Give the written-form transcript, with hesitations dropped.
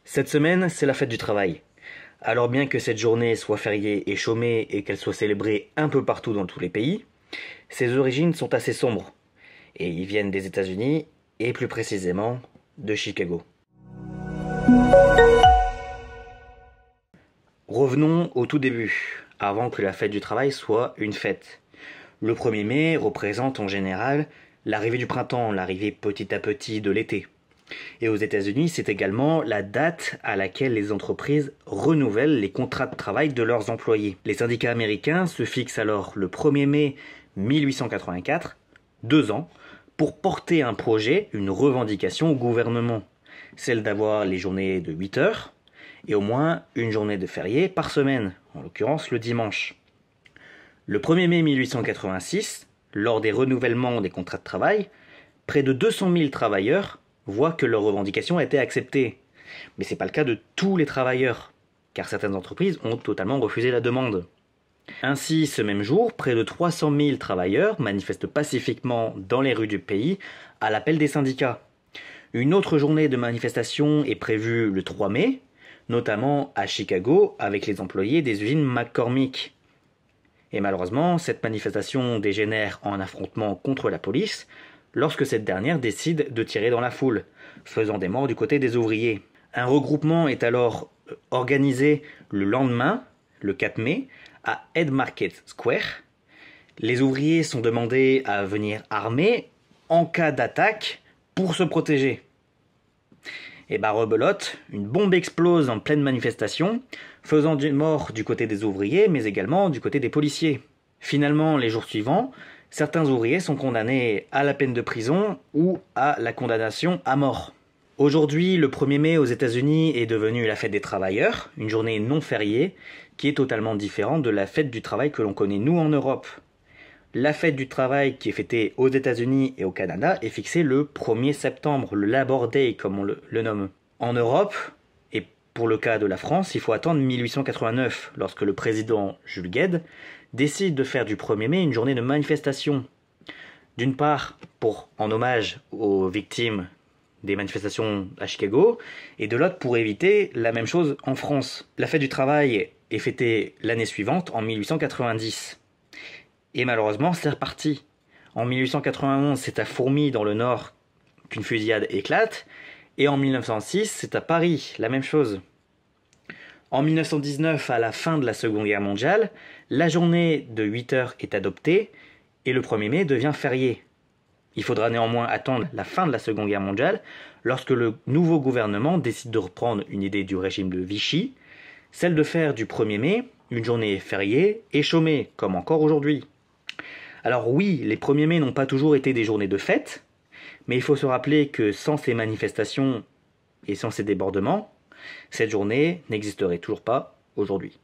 Cette semaine, c'est la fête du travail. Alors bien que cette journée soit fériée et chômée et qu'elle soit célébrée un peu partout dans tous les pays, ses origines sont assez sombres. Et ils viennent des États-Unis et plus précisément de Chicago. Revenons au tout début, avant que la fête du travail soit une fête. Le 1er mai représente en général l'arrivée du printemps, l'arrivée petit à petit de l'été. Et aux États-Unis, c'est également la date à laquelle les entreprises renouvellent les contrats de travail de leurs employés. Les syndicats américains se fixent alors le 1er mai 1884, 2 ans, pour porter un projet, une revendication au gouvernement, celle d'avoir les journées de 8 heures et au moins une journée de férié par semaine, en l'occurrence le dimanche. Le 1er mai 1886, lors des renouvellements des contrats de travail, près de 200 000 travailleurs voient que leur revendication a été acceptée. Mais ce n'est pas le cas de tous les travailleurs, car certaines entreprises ont totalement refusé la demande. Ainsi, ce même jour, près de 300 000 travailleurs manifestent pacifiquement dans les rues du pays à l'appel des syndicats. Une autre journée de manifestation est prévue le 3 mai, notamment à Chicago avec les employés des usines McCormick. Et malheureusement, cette manifestation dégénère en affrontement contre la police lorsque cette dernière décide de tirer dans la foule, faisant des morts du côté des ouvriers. Un regroupement est alors organisé le lendemain, le 4 mai, à Head Market Square. Les ouvriers sont demandés à venir armés en cas d'attaque pour se protéger. Et rebelote, une bombe explose en pleine manifestation, faisant des morts du côté des ouvriers, mais également du côté des policiers. Finalement, les jours suivants, certains ouvriers sont condamnés à la peine de prison ou à la condamnation à mort. Aujourd'hui, le 1er mai aux États-Unis est devenu la fête des travailleurs, une journée non fériée, qui est totalement différente de la fête du travail que l'on connaît nous en Europe. La fête du travail qui est fêtée aux États-Unis et au Canada est fixée le 1er septembre, le Labor Day comme on le nomme. En Europe, et pour le cas de la France, il faut attendre 1889, lorsque le président Jules Guesde décide de faire du 1er mai une journée de manifestation. D'une part, en hommage aux victimes des manifestations à Chicago, et de l'autre pour éviter la même chose en France. La fête du travail est fêtée l'année suivante, en 1890. Et malheureusement, c'est reparti. En 1891, c'est à Fourmies, dans le Nord, qu'une fusillade éclate, et en 1906, c'est à Paris, la même chose. En 1919, à la fin de la Seconde Guerre mondiale, la journée de 8 heures est adoptée, et le 1er mai devient férié. Il faudra néanmoins attendre la fin de la Seconde Guerre mondiale, lorsque le nouveau gouvernement décide de reprendre une idée du régime de Vichy, celle de faire du 1er mai une journée fériée et chômée, comme encore aujourd'hui. Alors oui, les 1er mai n'ont pas toujours été des journées de fête, mais il faut se rappeler que sans ces manifestations et sans ces débordements, cette journée n'existerait toujours pas aujourd'hui.